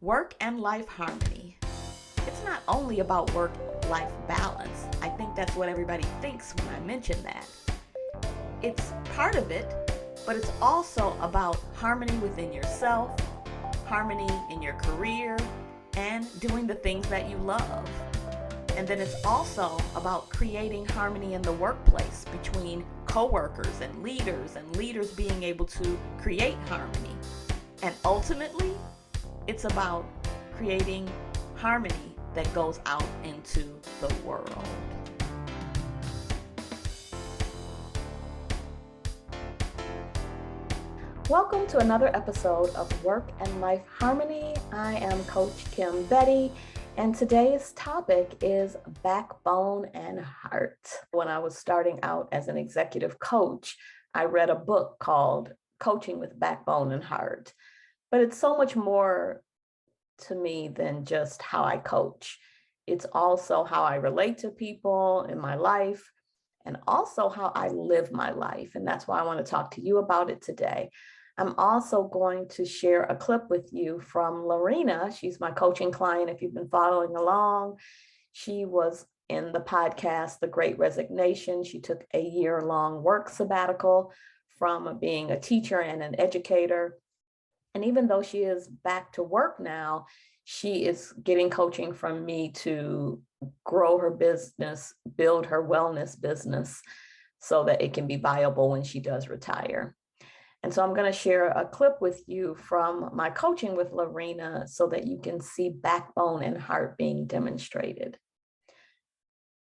Work and life harmony. It's not only about work-life balance. I think that's what everybody thinks when I mention that. It's part of it, but it's also about harmony within yourself, harmony in your career, and doing the things that you love. And then it's also about creating harmony in the workplace between coworkers and leaders being able to create harmony. And ultimately, it's about creating harmony that goes out into the world. Welcome to another episode of Work and Life Harmony. I am Coach Kim Bettie, and today's topic is backbone and heart. When I was starting out as an executive coach, I read a book called Coaching with Backbone and Heart. But it's so much more to me than just how I coach. It's also how I relate to people in my life and also how I live my life. And that's why I want to talk to you about it today. I'm also going to share a clip with you from Lorena. She's my coaching client. If you've been following along, she was in the podcast, The Great Resignation. She took a year-long work sabbatical from being a teacher and an educator. And even though she is back to work now, she is getting coaching from me to grow her business, build her wellness business so that it can be viable when she does retire. And so I'm going to share a clip with you from my coaching with Lorena so that you can see backbone and heart being demonstrated.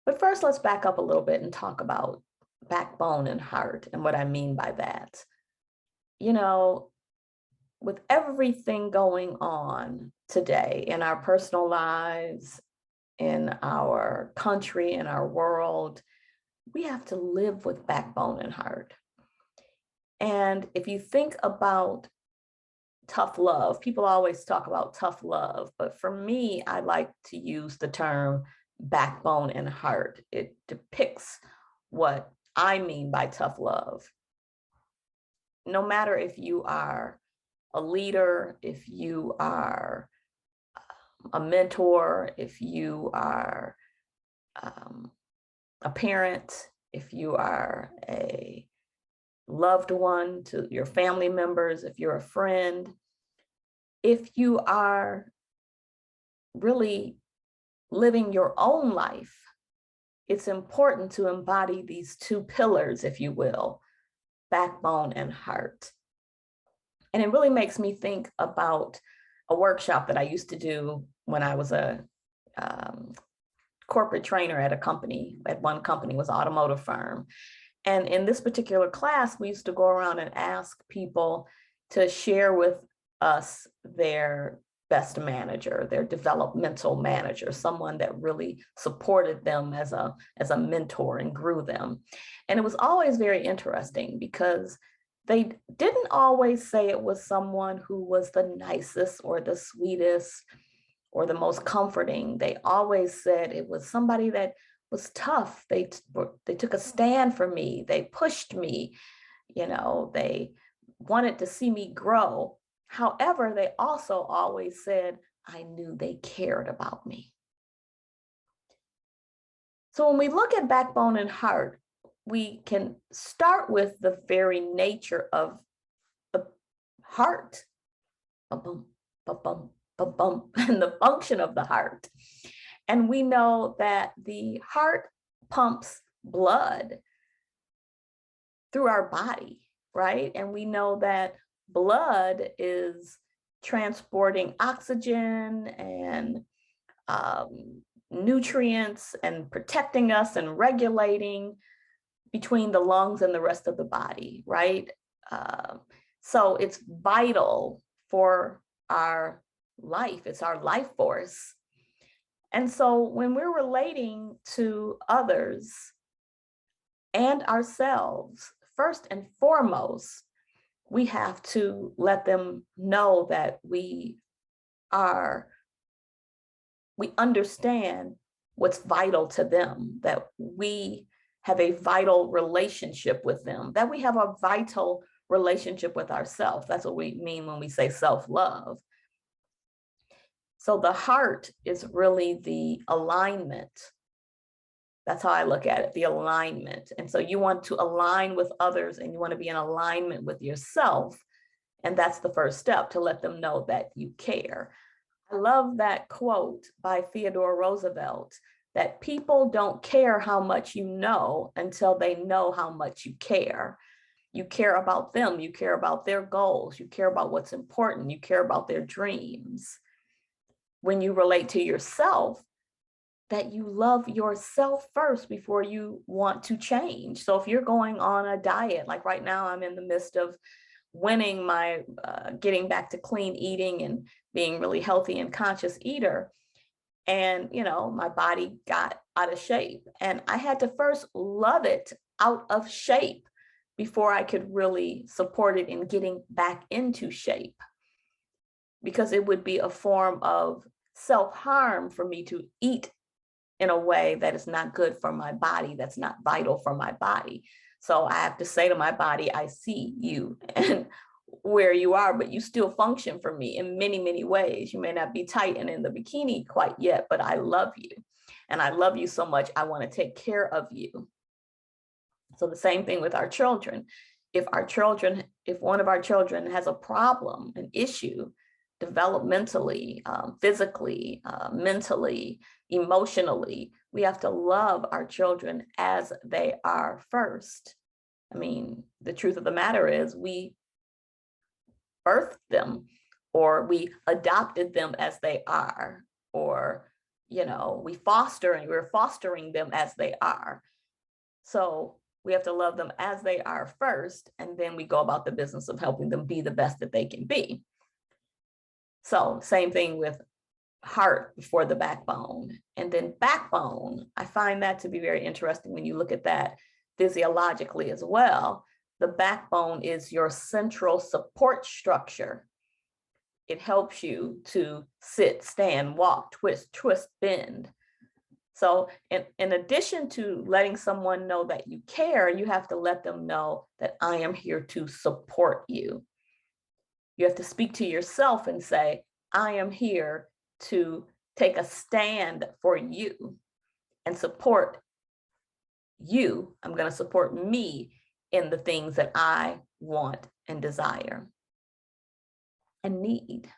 But first, let's back up a little bit and talk about backbone and heart and what I mean by that. You know, with everything going on today in our personal lives, in our country, in our world, we have to live with backbone and heart. And if you think about tough love, people always talk about tough love, but for me, I like to use the term backbone and heart. It depicts what I mean by tough love. No matter if you are a leader, if you are a mentor, if you are a parent, if you are a loved one to your family members, if you're a friend, if you are really living your own life, it's important to embody these two pillars, if you will, backbone and heart. And it really makes me think about a workshop that I used to do when I was a corporate trainer at a company. At one company, was an automotive firm. And in this particular class, we used to go around and ask people to share with us their best manager, their developmental manager, someone that really supported them as a mentor and grew them. And it was always very interesting because they didn't always say it was someone who was the nicest or the sweetest or the most comforting. They always said it was somebody that was tough. They took a stand for me. They pushed me. You know, they wanted to see me grow. However, they also always said, I knew they cared about me. So when we look at backbone and heart, we can start with the very nature of the heart, ba-bum, ba-bum, ba-bum, and the function of the heart. And we know that the heart pumps blood through our body, right? And we know that blood is transporting oxygen and nutrients and protecting us and regulating between the lungs and the rest of the body, right? So it's vital for our life. It's our life force. And so when we're relating to others and ourselves, first and foremost, we have to let them know that we understand what's vital to them, that we have a vital relationship with them, that we have a vital relationship with ourselves. That's what we mean when we say self-love. So the heart is really the alignment. That's how I look at it, the alignment. And so you want to align with others and you want to be in alignment with yourself. And that's the first step, to let them know that you care. I love that quote by Theodore Roosevelt, that people don't care how much you know until they know how much you care. You care about them, you care about their goals, you care about what's important, you care about their dreams. When you relate to yourself, that you love yourself first before you want to change. So if you're going on a diet, like right now, I'm in the midst of winning my getting back to clean eating and being really healthy and conscious eater. And, my body got out of shape. And I had to first love it out of shape before I could really support it in getting back into shape. Because it would be a form of self-harm for me to eat in a way that is not good for my body, that's not vital for my body. So I have to say to my body, I see you and where you are, but you still function for me in many, many ways. You may not be tight and in the bikini quite yet, but I love you. And I love you so much, I want to take care of you. So the same thing with our children. If one of our children has a problem, an issue, developmentally, physically, mentally, emotionally, we have to love our children as they are first. I mean, the truth of the matter is we birthed them, or we adopted them as they are, or, we're fostering them as they are. So we have to love them as they are first, and then we go about the business of helping them be the best that they can be. So same thing with heart before the backbone. And then backbone, I find that to be very interesting when you look at that physiologically as well. The backbone is your central support structure. It helps you to sit, stand, walk, twist, bend. So in addition to letting someone know that you care, you have to let them know that I am here to support you. You have to speak to yourself and say, I am here to take a stand for you and support you. I'm going to support me in the things that I want and desire and need.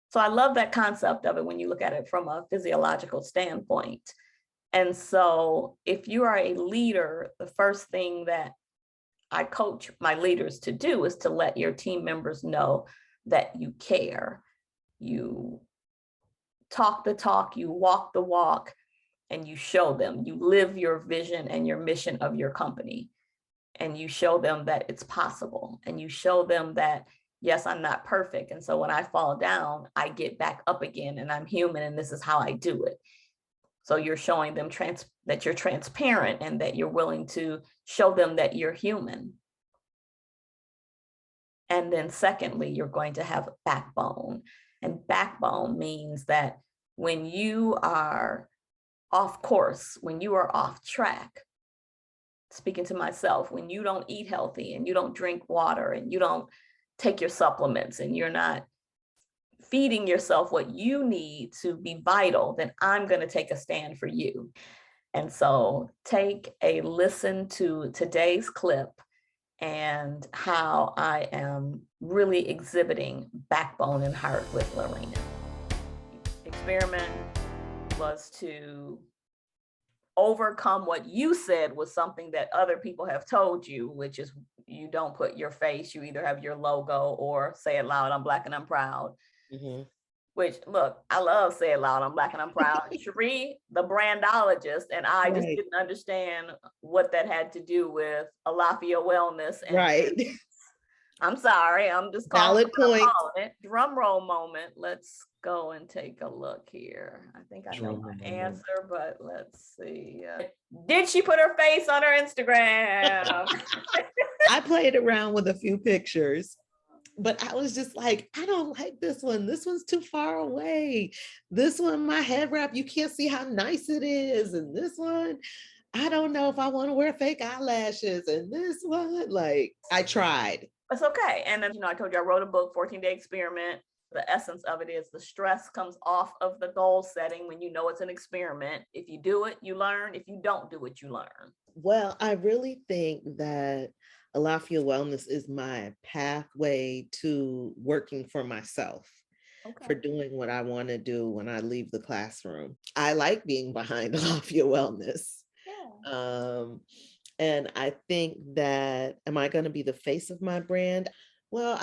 So I love that concept of it when you look at it from a physiological standpoint. And so if you are a leader, the first thing that I coach my leaders to do is to let your team members know that you care. You talk the talk, you walk the walk, and you show them, you live your vision and your mission of your company. And you show them that it's possible. And you show them that, yes, I'm not perfect. And so when I fall down, I get back up again, and I'm human, and this is how I do it. So you're showing them that you're transparent and that you're willing to show them that you're human. And then secondly, you're going to have backbone. And backbone means that when you are off course, when you are off track, speaking to myself, when you don't eat healthy and you don't drink water and you don't take your supplements and you're not feeding yourself what you need to be vital, then I'm going to take a stand for you. And so take a listen to today's clip and how I am really exhibiting backbone and heart with Lorena. Experiment was to overcome what you said was something that other people have told you, which is you don't put your face, you either have your logo or say it loud, I'm Black and I'm proud. Mm-hmm. Which, look, I love say it loud, I'm Black and I'm proud. Cherie, the brandologist, and I just didn't understand what that had to do with Alafia Wellness. And right. I'm sorry, I'm just calling it. Drum roll moment. Let's go and take a look here. I think I know my answer, but let's see. Did she put her face on her Instagram? I played around with a few pictures, but I was just like, I don't like this one. This one's too far away. This one, my head wrap, you can't see how nice it is. And this one, I don't know if I want to wear fake eyelashes. And this one, like, I tried. That's okay. And then, I told you I wrote a book, 14-Day Experiment. The essence of it is the stress comes off of the goal setting when you know it's an experiment. If you do it, you learn. If you don't do it, you learn. Well, I really think that Alafia Wellness is my pathway to working for myself, Okay. for doing what I want to do when I leave the classroom. I like being behind Alafia Wellness. Yeah. And I think that, am I going to be the face of my brand? Well,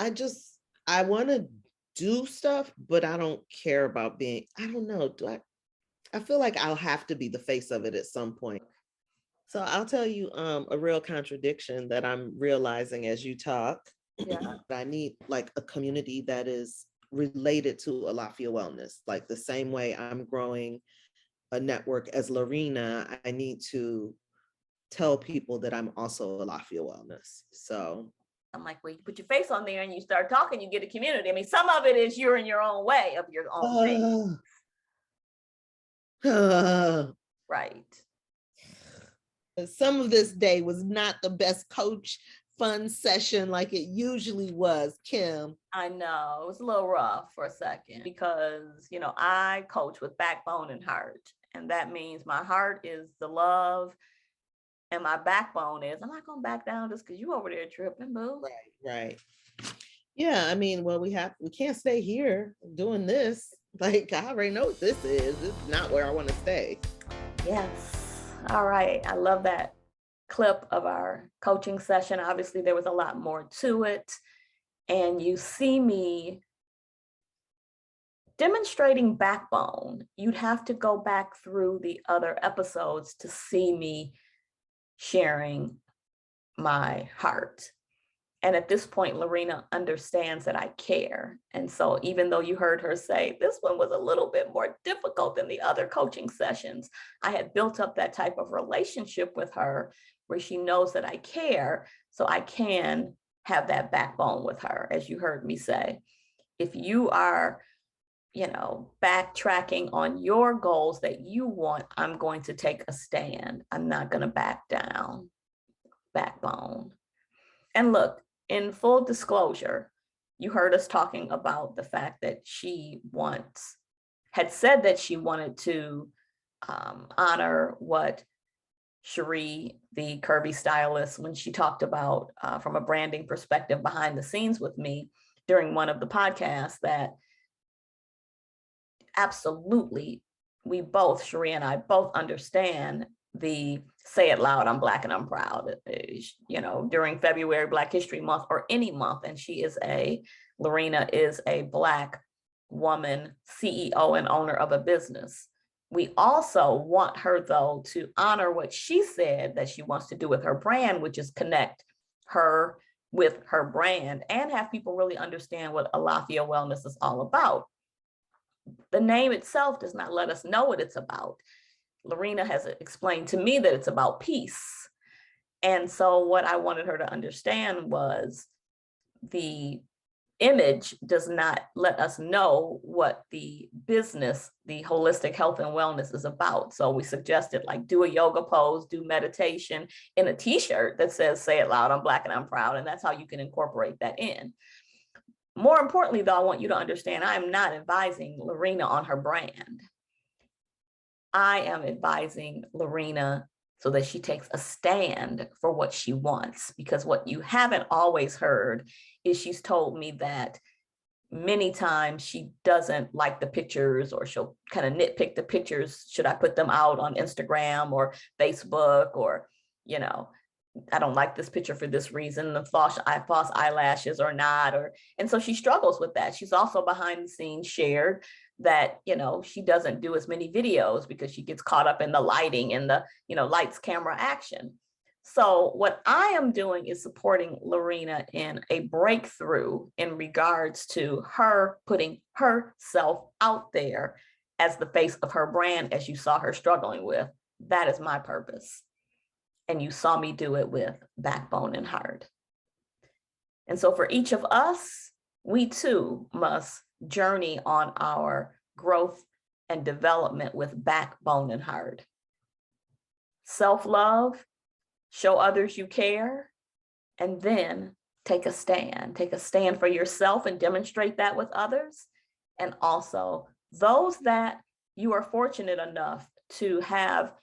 I want to do stuff, but I don't care about being, I don't know. I feel like I'll have to be the face of it at some point. So I'll tell you a real contradiction that I'm realizing as you talk. Yeah. I need like a community that is related to Alafia Wellness, like the same way I'm growing a network as Lorena, I need to tell people that I'm also Alafia Wellness. So I'm like, well, you put your face on there and you start talking, you get a community. I mean, some of it is you're in your own way of your own thing. Right. Some of this day was not the best coach fun session like it usually was, Kim. I know it was a little rough for a second because, I coach with backbone and heart. And that means my heart is the love and my backbone is I'm not going to back down just because you over there tripping, boo. Right. Yeah, I mean, well, we can't stay here doing this. Like, I already know what this is. This is not where I want to stay. Yes. All right. I love that clip of our coaching session. Obviously, there was a lot more to it. And you see me demonstrating backbone. You'd have to go back through the other episodes to see me sharing my heart. And at this point, Lorena understands that I care. And so even though you heard her say, this one was a little bit more difficult than the other coaching sessions, I had built up that type of relationship with her where she knows that I care. So I can have that backbone with her, as you heard me say. If you are, backtracking on your goals that you want, I'm going to take a stand. I'm not going to back down. Backbone. And look, in full disclosure, you heard us talking about the fact that she once had said that she wanted to honor what Cherie, the curvy stylist, when she talked about from a branding perspective behind the scenes with me during one of the podcasts, that absolutely we both, Cherie and I, both understand the say it loud, I'm Black and I'm proud, during February, Black History Month, or any month. And Lorena is a Black woman, CEO and owner of a business. We also want her, though, to honor what she said that she wants to do with her brand, which is connect her with her brand and have people really understand what Alafia Wellness is all about. The name itself does not let us know what it's about. Lorena has explained to me that it's about peace. And so what I wanted her to understand was the image does not let us know what the business, the holistic health and wellness is about. So we suggested like do a yoga pose, do meditation in a t-shirt that says, say it loud, I'm Black and I'm proud. And that's how you can incorporate that in. More importantly, though, I want you to understand, I am not advising Lorena on her brand. I am advising Lorena so that she takes a stand for what she wants, because what you haven't always heard is she's told me that many times she doesn't like the pictures, or she'll kind of nitpick the pictures. Should I put them out on Instagram or Facebook, or, I don't like this picture for this reason, the false eyelashes or not, and so she struggles with that. She's also behind the scenes shared that, she doesn't do as many videos because she gets caught up in the lighting and the, lights, camera, action. So what I am doing is supporting Lorena in a breakthrough in regards to her putting herself out there as the face of her brand, as you saw her struggling with. That is my purpose. And you saw me do it with backbone and heart. And so for each of us, we too must journey on our growth and development with backbone and heart. Self-love, show others you care, and then take a stand. Take a stand for yourself and demonstrate that with others. And also those that you are fortunate enough to have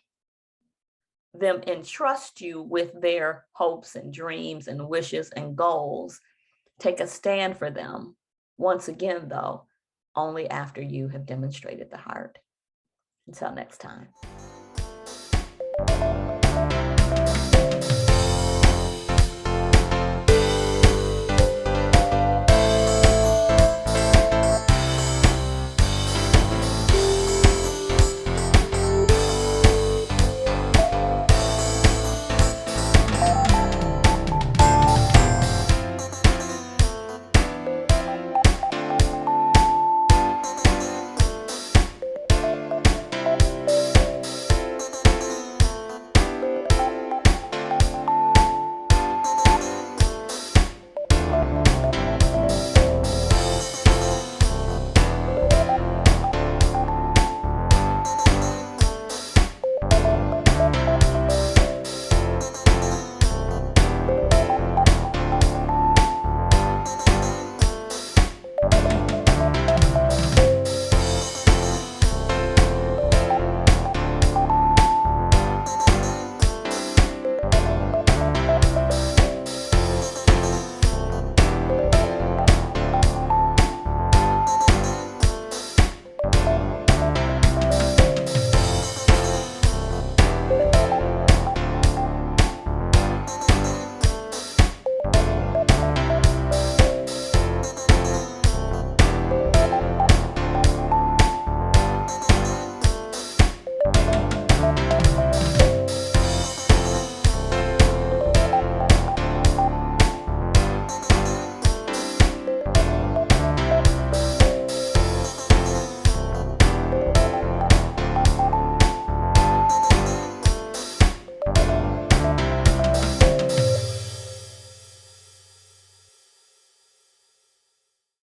them entrust you with their hopes and dreams and wishes and goals, take a stand for them. Once again, though, only after you have demonstrated the heart. Until next time.